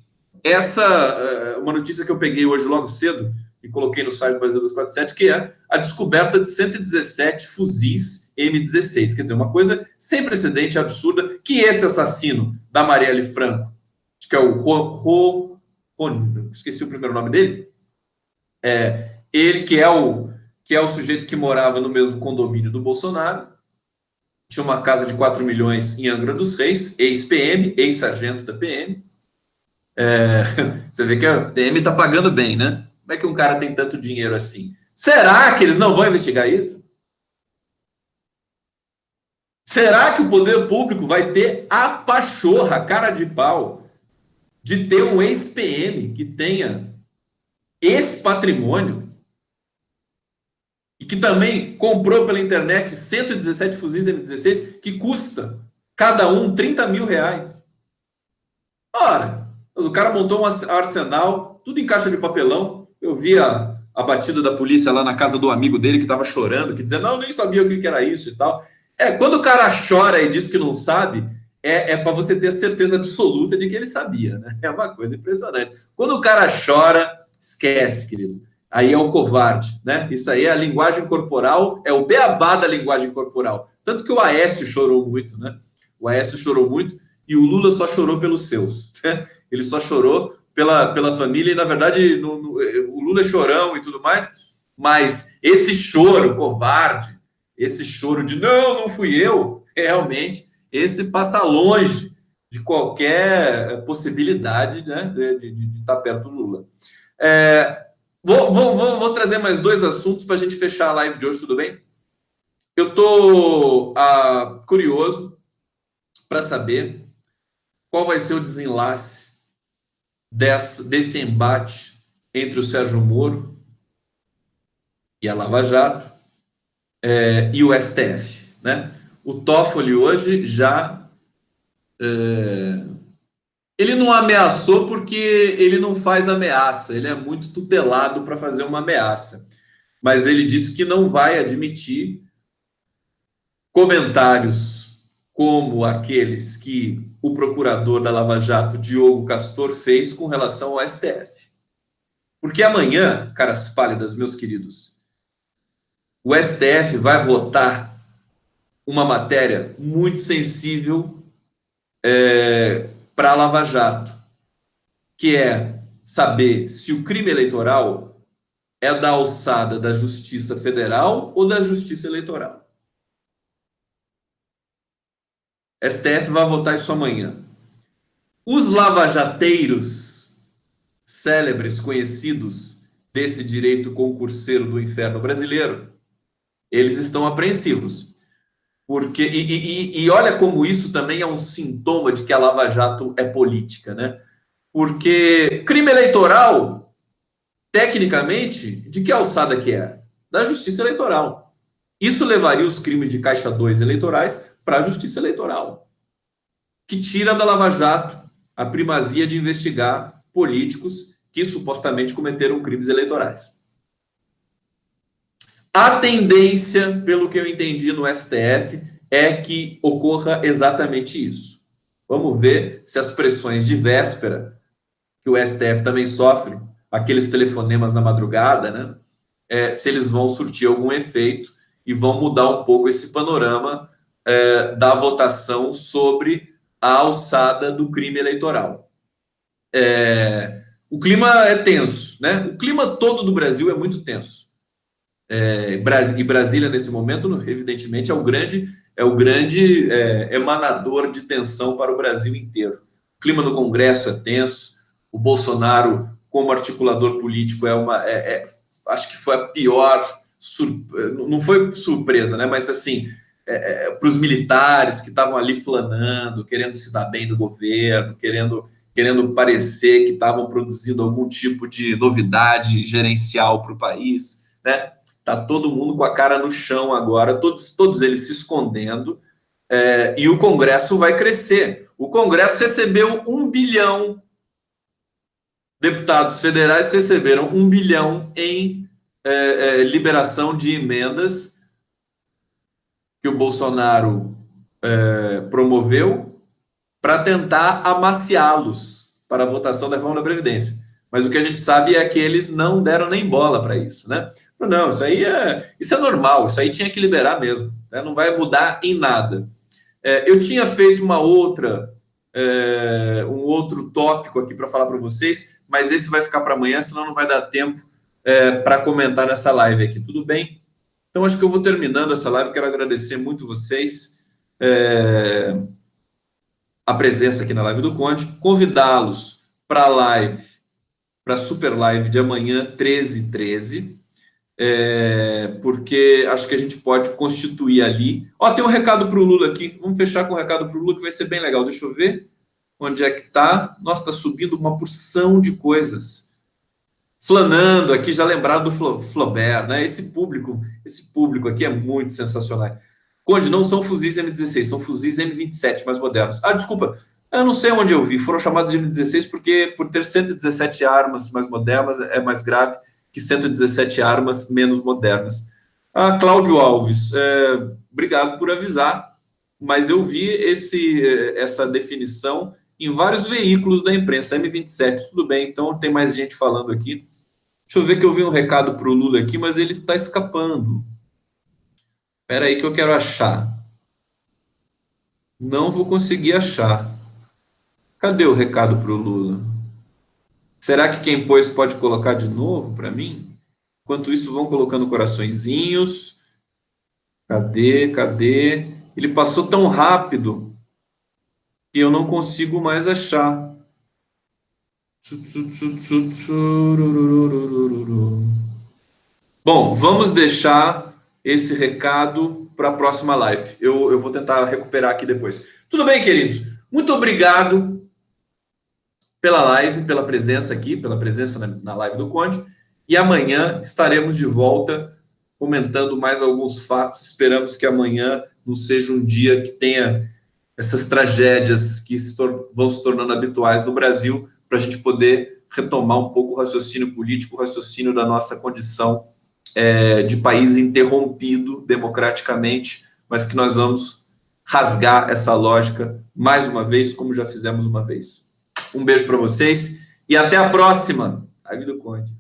uma notícia que eu peguei hoje logo cedo e coloquei no site do Brasil 247, que é a descoberta de 117 fuzis M16. Quer dizer, uma coisa sem precedente, absurda, que esse assassino da Marielle Franco, acho que é o esqueci o primeiro nome dele, ele que é o sujeito que morava no mesmo condomínio do Bolsonaro, tinha uma casa de 4 milhões em Angra dos Reis, ex-PM, ex-sargento da PM. Você vê que a PM está pagando bem, né? Como é que um cara tem tanto dinheiro assim? Será que eles não vão investigar isso? Será que o poder público vai ter a pachorra, cara de pau, de ter um ex-PM que tenha esse patrimônio e que também comprou pela internet 117 fuzis M16 que custa cada um 30 mil reais? Ora, o cara montou um arsenal, tudo em caixa de papelão. Eu vi a batida da polícia lá na casa do amigo dele que estava chorando, que dizia, não, nem sabia o que era isso e tal. Quando o cara chora e diz que não sabe, para você ter a certeza absoluta de que ele sabia, né? É uma coisa impressionante. Quando o cara chora, esquece, querido. Aí é o covarde, né? Isso aí é a linguagem corporal, é o beabá da linguagem corporal. Tanto que o Aécio chorou muito, né? O Aécio chorou muito e o Lula só chorou pelos seus. Né? Ele só chorou pela família e, na verdade, o Lula é chorão e tudo mais, mas esse choro covarde, esse choro de não fui eu, realmente, esse passa longe de qualquer possibilidade, né, de estar perto do Lula. Vou trazer mais dois assuntos para a gente fechar a live de hoje, tudo bem? Eu estou curioso para saber qual vai ser o desenlace desse embate entre o Sérgio Moro e a Lava Jato e o STF, né? O Toffoli hoje já ele não ameaçou porque ele não faz ameaça, ele é muito tutelado para fazer uma ameaça. Mas ele disse que não vai admitir comentários como aqueles que o procurador da Lava Jato, Diogo Castor, fez com relação ao STF. Porque amanhã, caras pálidas, meus queridos, o STF vai votar uma matéria muito sensível para a Lava Jato, que é saber se o crime eleitoral é da alçada da Justiça Federal ou da Justiça Eleitoral. STF vai votar isso amanhã. Os lavajateiros, célebres, conhecidos desse direito concurseiro do inferno brasileiro, eles estão apreensivos. Porque, e olha como isso também é um sintoma de que a Lava Jato é política, né? Porque crime eleitoral, tecnicamente, de que alçada que é? Da Justiça Eleitoral. Isso levaria os crimes de Caixa 2 eleitorais para a Justiça Eleitoral, que tira da Lava Jato a primazia de investigar políticos que supostamente cometeram crimes eleitorais. A tendência, pelo que eu entendi no STF, é que ocorra exatamente isso. Vamos ver se as pressões de véspera, que o STF também sofre, aqueles telefonemas na madrugada, né? Se eles vão surtir algum efeito e vão mudar um pouco esse panorama da votação sobre a alçada do crime eleitoral. O clima é tenso, né? O clima todo do Brasil é muito tenso. E Brasília, nesse momento, evidentemente, é o grande emanador de tensão para o Brasil inteiro. O clima no Congresso é tenso, o Bolsonaro, como articulador político, acho que foi a pior, não foi surpresa, né? Mas assim, para os militares que estavam ali flanando, querendo se dar bem do governo, querendo parecer que estavam produzindo algum tipo de novidade gerencial para o país, né? Tá todo mundo com a cara no chão agora, todos eles se escondendo, e o Congresso vai crescer. O Congresso recebeu 1 bilhão, deputados federais receberam 1 bilhão em liberação de emendas que o Bolsonaro promoveu para tentar amaciá-los para a votação da reforma da Previdência. Mas o que a gente sabe é que eles não deram nem bola para isso, né? Não, isso é normal, isso aí tinha que liberar mesmo, né? Não vai mudar em nada. Eu tinha feito um outro tópico aqui para falar para vocês, mas esse vai ficar para amanhã, senão não vai dar tempo para comentar nessa live aqui, tudo bem? Então, acho que eu vou terminando essa live, quero agradecer muito vocês, a presença aqui na live do Conde, convidá-los para a live, para a super live de amanhã, 13h13, porque acho que a gente pode constituir ali. Tem um recado para o Lula aqui, vamos fechar com um recado para o Lula, que vai ser bem legal. Deixa eu ver onde é que está. Nossa, está subindo uma porção de coisas. Flanando aqui, já lembrado do Flaubert, né? Esse público aqui é muito sensacional. Conde, não são fuzis M16, são fuzis M27 mais modernos. Desculpa, eu não sei onde eu vi. Foram chamados de M16 porque, por ter 117 armas mais modernas, é mais grave que 117 armas menos modernas. Cláudio Alves, obrigado por avisar, mas eu vi essa definição em vários veículos da imprensa, M27, tudo bem, então tem mais gente falando aqui. Deixa eu ver que eu vi um recado para o Lula aqui, mas ele está escapando. Espera aí que eu quero achar. Não vou conseguir achar. Cadê o recado para o Lula? Será que quem pôs pode colocar de novo para mim? Enquanto isso, vão colocando coraçõezinhos. Cadê? Ele passou tão rápido que eu não consigo mais achar. Bom, vamos deixar esse recado para a próxima live. Eu vou tentar recuperar aqui depois. Tudo bem, queridos? Muito obrigado pela live, pela presença aqui, pela presença na live do Conde. E amanhã estaremos de volta comentando mais alguns fatos. Esperamos que amanhã não seja um dia que tenha essas tragédias que vão se tornando habituais no Brasil, para a gente poder retomar um pouco o raciocínio político, o raciocínio da nossa condição de país interrompido democraticamente, mas que nós vamos rasgar essa lógica mais uma vez, como já fizemos uma vez. Um beijo para vocês e até a próxima. A vida do Conde.